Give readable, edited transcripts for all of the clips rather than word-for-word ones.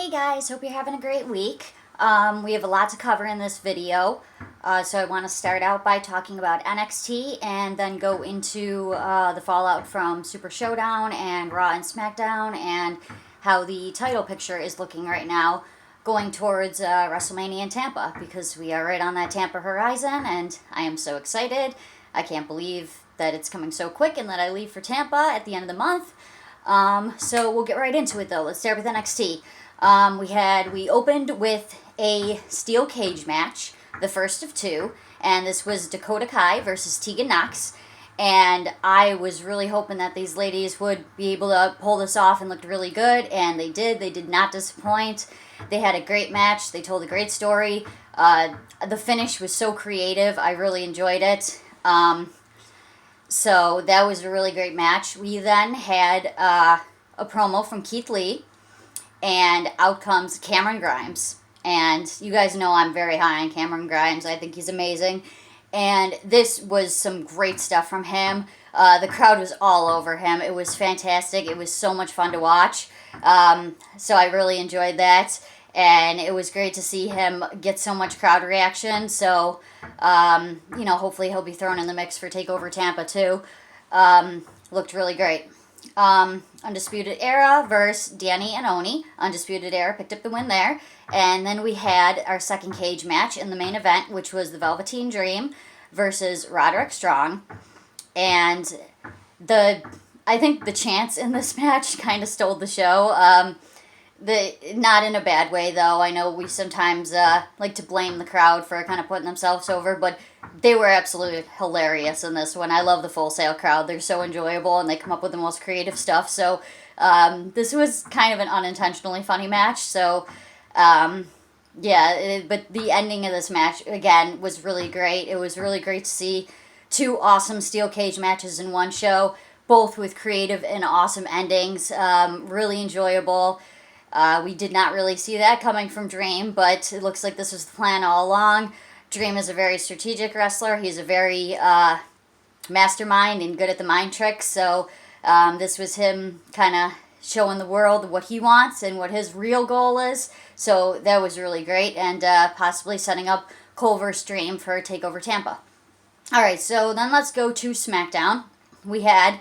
Hey guys, hope you're having a great week. We have a lot to cover in this video, so I want to start out by talking about NXT and then go into the fallout from Super Showdown and Raw and SmackDown and how the title picture is looking right now going towards WrestleMania in Tampa, because we are right on that Tampa horizon and I am so excited. I can't believe that it's coming so quick and that I leave for Tampa at the end of the month. So we'll get right into it though. Let's start with NXT. We opened with a steel cage match, the first of two, and this was Dakota Kai versus Tegan Nox. And I was really hoping that these ladies would be able to pull this off and looked really good, and they did. They did not disappoint. They had a great match. They told a great story. The finish was so creative. I really enjoyed it. So that was a really great match. We then had a promo from Keith Lee, and out comes Cameron Grimes. And you guys know I'm very high on Cameron Grimes. I think he's amazing. And this was some great stuff from him. The crowd was all over him. It was fantastic. It was so much fun to watch. So I really enjoyed that. And it was great to see him get so much crowd reaction. So, hopefully he'll be thrown in the mix for TakeOver Tampa too. Looked really great. Undisputed Era versus Danny and Oni. Undisputed Era picked up the win there. And then we had our second cage match in the main event, which was the Velveteen Dream versus Roderick Strong. And I think the chants in this match kind of stole the show. Not in a bad way, though. I know we sometimes like to blame the crowd for kind of putting themselves over, but they were absolutely hilarious in this one. I love the Full Sail crowd. They're so enjoyable, and they come up with the most creative stuff. So this was kind of an unintentionally funny match. So, but the ending of this match, again, was really great. It was really great to see two awesome steel cage matches in one show, both with creative and awesome endings. Really enjoyable. We did not really see that coming from Dream, but it looks like this was the plan all along. Dream is a very strategic wrestler. He's a very mastermind and good at the mind tricks. So this was him kind of showing the world what he wants and what his real goal is. So that was really great, and possibly setting up Cole vs. Dream for TakeOver Tampa. All right, so then let's go to SmackDown. We had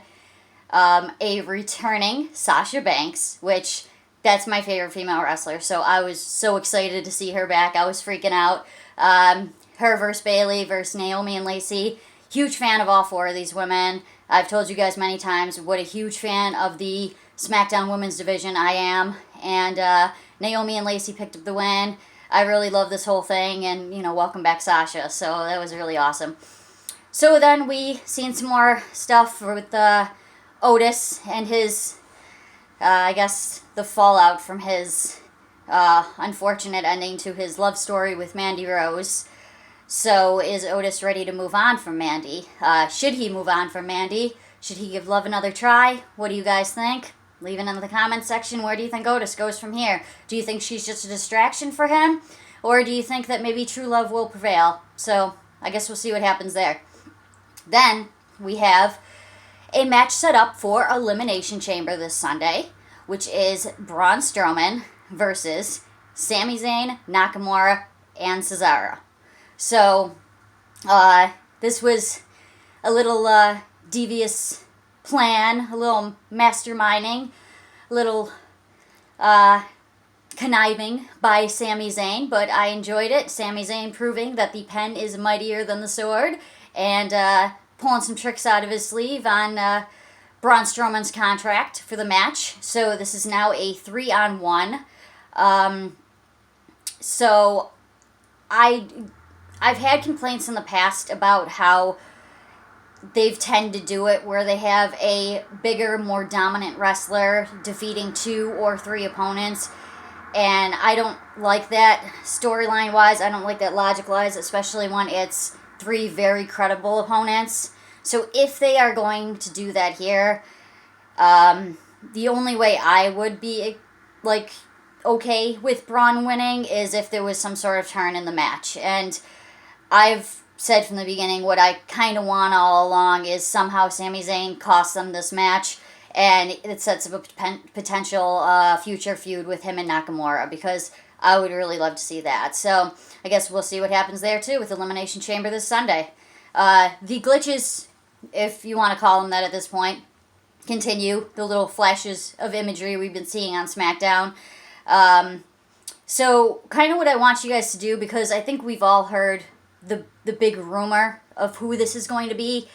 a returning Sasha Banks, which that's my favorite female wrestler, so I was so excited to see her back. I was freaking out. Her versus Bayley versus Naomi and Lacey. Huge fan of all four of these women. I've told you guys many times what a huge fan of the SmackDown Women's Division I am. And Naomi and Lacey picked up the win. I really love this whole thing, and, welcome back Sasha. So that was really awesome. So then we seen some more stuff with Otis and his, the fallout from his unfortunate ending to his love story with Mandy Rose. So is Otis ready to move on from Mandy? Should he move on from Mandy? Should he give love another try? What do you guys think? Leave it in the comments section. Where do you think Otis goes from here? Do you think she's just a distraction for him? Or do you think that maybe true love will prevail? So I guess we'll see what happens there. Then we have a match set up for Elimination Chamber this Sunday, which is Braun Strowman versus Sami Zayn, Nakamura, and Cesaro. So, this was a little devious plan, a little masterminding, a little conniving by Sami Zayn, but I enjoyed it. Sami Zayn proving that the pen is mightier than the sword, and pulling some tricks out of his sleeve on Braun Strowman's contract for the match. So this is now a 3-on-1. So I've had complaints in the past about how they've tended to do it where they have a bigger, more dominant wrestler defeating 2 or 3 opponents. And I don't like that storyline-wise. I don't like that logic-wise, especially when it's 3 very credible opponents. So if they are going to do that here, the only way I would be, okay with Braun winning is if there was some sort of turn in the match. And I've said from the beginning what I kind of want all along is somehow Sami Zayn costs them this match and it sets up a potential future feud with him and Nakamura, because I would really love to see that. So I guess we'll see what happens there too with Elimination Chamber this Sunday. The glitches, if you want to call them that at this point, continue. The little flashes of imagery we've been seeing on SmackDown. So kind of what I want you guys to do, because I think we've all heard the big rumor of who this is going to be,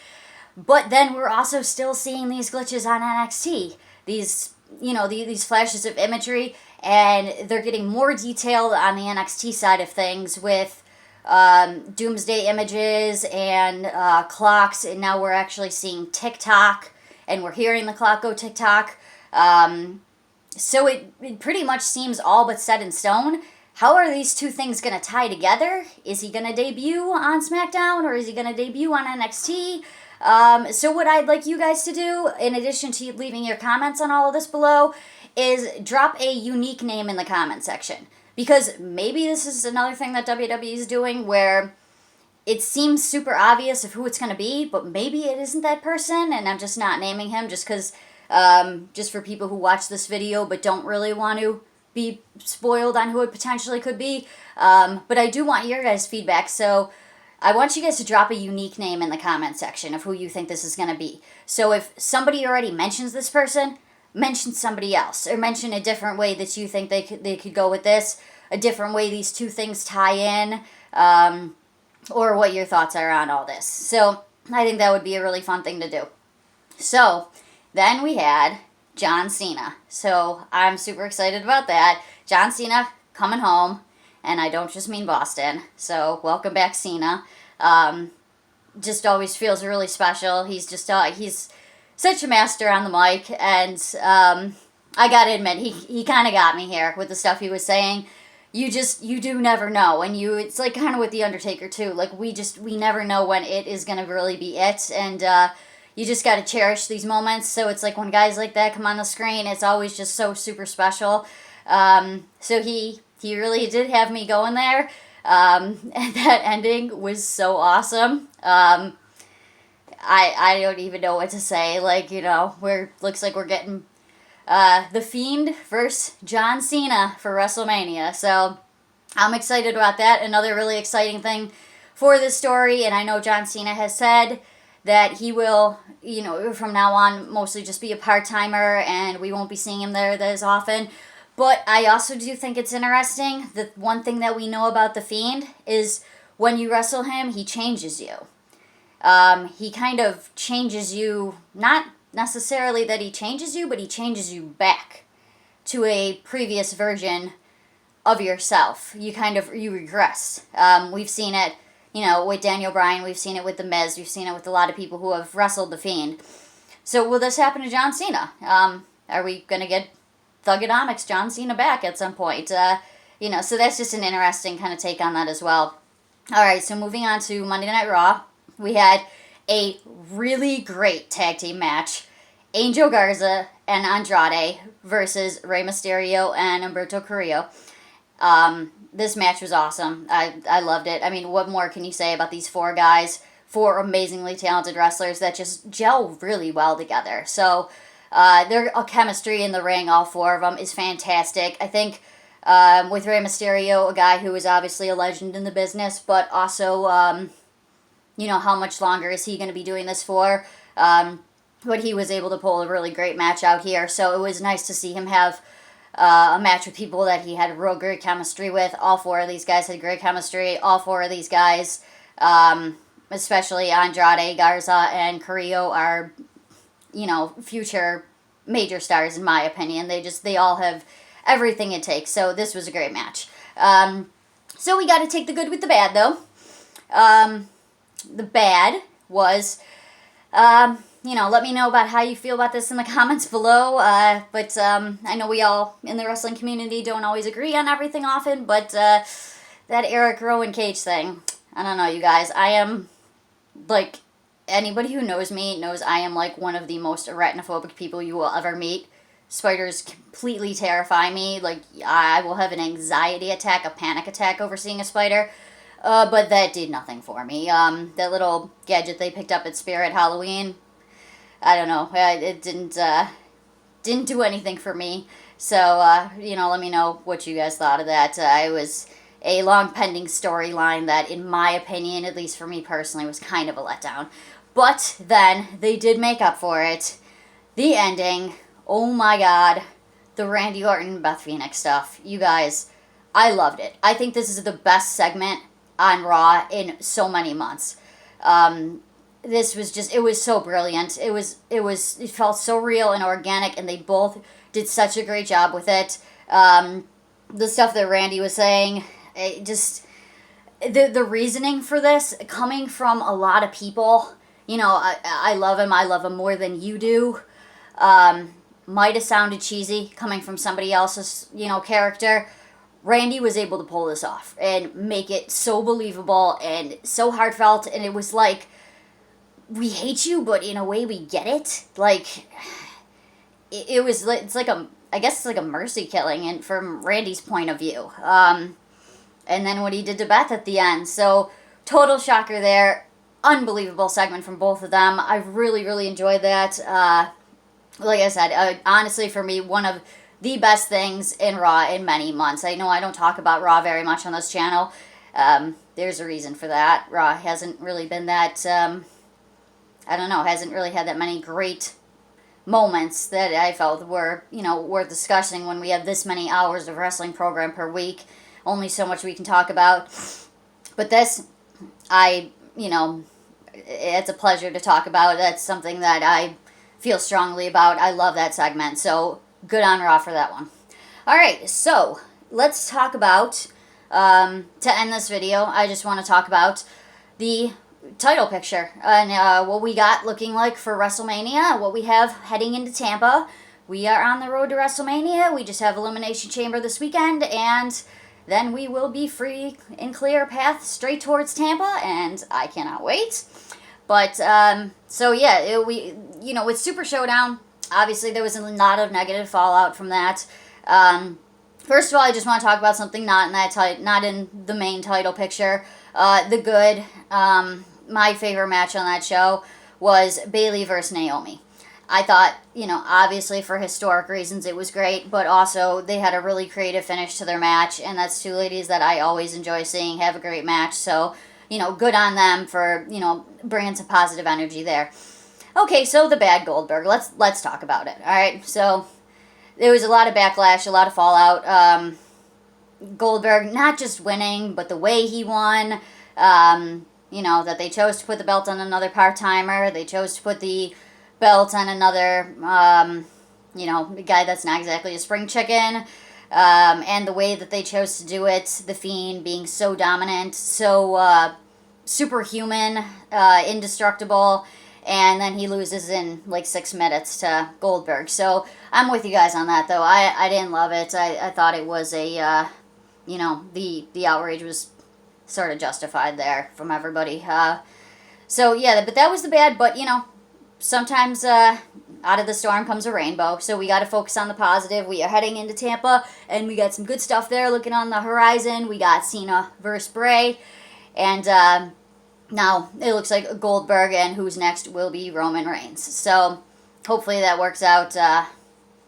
but then we're also still seeing these glitches on NXT. These flashes of imagery, and they're getting more detailed on the NXT side of things with doomsday images and clocks, and now we're actually seeing TikTok, and we're hearing the clock go TikTok. So it pretty much seems all but set in stone. How are these two things going to tie together? Is he going to debut on SmackDown, or is he going to debut on NXT? So what I'd like you guys to do, in addition to leaving your comments on all of this below, is drop a unique name in the comment section. Because maybe this is another thing that WWE is doing, where it seems super obvious of who it's going to be, but maybe it isn't that person, and I'm just not naming him just because, just for people who watch this video but don't really want to be spoiled on who it potentially could be. But I do want your guys' feedback, so I want you guys to drop a unique name in the comment section of who you think this is going to be. So if somebody already mentions this person, mention somebody else, or mention a different way that you think they could go with this, a different way these two things tie in, or what your thoughts are on all this. So I think that would be a really fun thing to do. So then we had John Cena. So I'm super excited about that. John Cena coming home, and I don't just mean Boston. So welcome back, Cena. Just always feels really special. He's just he's such a master on the mic, and I gotta admit, he kind of got me here with the stuff he was saying. You do never know, and it's like kind of with the Undertaker too. Like we never know when it is gonna really be it, and you just gotta cherish these moments. So it's like when guys like that come on the screen, it's always just so super special. So he really did have me going there, and that ending was so awesome. I don't even know what to say. Like, looks like we're getting The Fiend versus John Cena for WrestleMania. So I'm excited about that. Another really exciting thing for this story, and I know John Cena has said that he will, from now on, mostly just be a part-timer, and we won't be seeing him there as often. But I also do think it's interesting that one thing that we know about The Fiend is when you wrestle him, he changes you. He kind of changes you, not necessarily that he changes you, but he changes you back to a previous version of yourself. You regress. We've seen it, with Daniel Bryan, we've seen it with The Miz, we've seen it with a lot of people who have wrestled The Fiend. So will this happen to John Cena? Are we going to get Thuganomics John Cena back at some point? So that's just an interesting kind of take on that as well. Alright, so moving on to Monday Night Raw, we had a really great tag team match. Angel Garza and Andrade versus Rey Mysterio and Humberto Carrillo. This match was awesome. I loved it. I mean, what more can you say about these four guys? Four amazingly talented wrestlers that just gel really well together. So their chemistry in the ring, all four of them, is fantastic. I think with Rey Mysterio, a guy who is obviously a legend in the business, but also, how much longer is he going to be doing this for? But he was able to pull a really great match out here. So it was nice to see him have a match with people that he had real great chemistry with. All four of these guys had great chemistry. All four of these guys, especially Andrade, Garza, and Carrillo, are, future major stars in my opinion. They all have everything it takes. So this was a great match. So we got to take the good with the bad, though. The bad was, let me know about how you feel about this in the comments below. But I know we all in the wrestling community don't always agree on everything often, but that Eric Rowan cage thing, I don't know, you guys. I am, anybody who knows me knows I am, one of the most arachnophobic people you will ever meet. Spiders completely terrify me. I will have an anxiety attack, a panic attack over seeing a spider. But that did nothing for me. That little gadget they picked up at Spirit Halloween, I don't know. It didn't didn't do anything for me. So, let me know what you guys thought of that. It was a long pending storyline that, in my opinion, at least for me personally, was kind of a letdown. But then they did make up for it. The ending, oh my god, the Randy Orton, Beth Phoenix stuff. You guys, I loved it. I think this is the best segment on Raw in so many months. This was just, it was so brilliant. It felt so real and organic, and they both did such a great job with it. The stuff that Randy was saying, it just, the reasoning for this coming from a lot of people. I love him more than you do. Might have sounded cheesy coming from somebody else's character. Randy was able to pull this off and make it so believable and so heartfelt, and it was like, we hate you, but in a way we get it. Like, it's like I guess it's like a mercy killing, and from Randy's point of view. And then what he did to Beth at the end. So, total shocker there. Unbelievable segment from both of them. I really, really enjoyed that. Like I said, honestly, for me, one of the best things in Raw in many months. I know I don't talk about Raw very much on this channel. There's a reason for that. Raw hasn't really been that, hasn't really had that many great moments that I felt were, worth discussing when we have this many hours of wrestling program per week. Only so much we can talk about. But this, it's a pleasure to talk about. That's something that I feel strongly about. I love that segment. So, good on Raw for that one. Alright, so let's talk about, to end this video, I just want to talk about the title picture and what we got looking like for WrestleMania, what we have heading into Tampa. We are on the road to WrestleMania. We just have Elimination Chamber this weekend, and then we will be free and clear path straight towards Tampa, and I cannot wait. But, so yeah, with Super Showdown, obviously, there was a lot of negative fallout from that. First of all, I just want to talk about something not in the main title picture. The Good. My favorite match on that show was Bayley versus Naomi. I thought, obviously for historic reasons it was great, but also they had a really creative finish to their match, and that's two ladies that I always enjoy seeing have a great match. So, good on them for, bringing some positive energy there. Okay, so the bad Goldberg. Let's talk about it. All right, so there was a lot of backlash, a lot of fallout. Goldberg not just winning, but the way he won. That they chose to put the belt on another part-timer. They chose to put the belt on another, the guy that's not exactly a spring chicken. And the way that they chose to do it, The Fiend being so dominant, so superhuman, indestructible. And then he loses in like 6 minutes to Goldberg. So I'm with you guys on that, though. I didn't love it. I thought it was the outrage was sort of justified there from everybody. So yeah, but that was the bad. But sometimes out of the storm comes a rainbow. So we got to focus on the positive. We are heading into Tampa, and we got some good stuff there looking on the horizon. We got Cena versus Bray, and now it looks like Goldberg, and who's next will be Roman Reigns. So hopefully that works out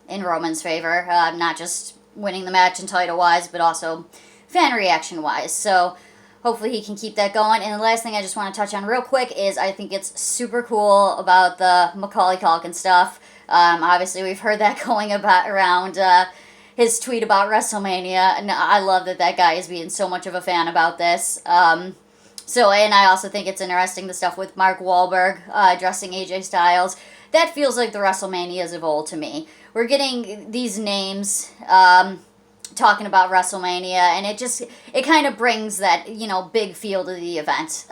in Roman's favor, not just winning the match and title-wise, but also fan reaction-wise. So hopefully he can keep that going. And the last thing I just want to touch on real quick is I think it's super cool about the Macaulay Culkin stuff. Obviously, we've heard that going around his tweet about WrestleMania, and I love that guy is being so much of a fan about this. And I also think it's interesting, the stuff with Mark Wahlberg dressing AJ Styles. That feels like the WrestleManias of old to me. We're getting these names talking about WrestleMania, and it kind of brings that, big feel to the event,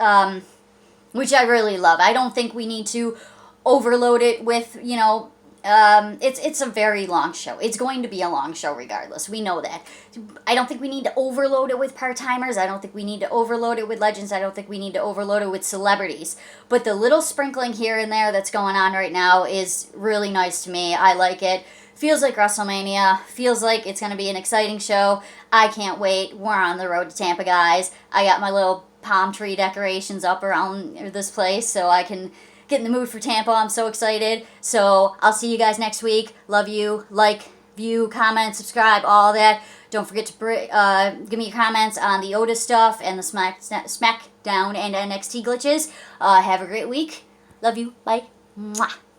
which I really love. I don't think we need to overload it with, it's a very long show. It's going to be a long show regardless. We know that. I don't think we need to overload it with part-timers. I don't think we need to overload it with legends. I don't think we need to overload it with celebrities. But the little sprinkling here and there that's going on right now is really nice to me. I like it. Feels like WrestleMania. Feels like it's going to be an exciting show. I can't wait. We're on the road to Tampa, guys. I got my little palm tree decorations up around this place so I can get in the mood for Tampa. I'm so excited. So I'll see you guys next week. Love you. Like, view, comment, subscribe, all that. Don't forget to give me your comments on the Otis stuff and the SmackDown and NXT glitches. Have a great week. Love you. Bye. Mwah.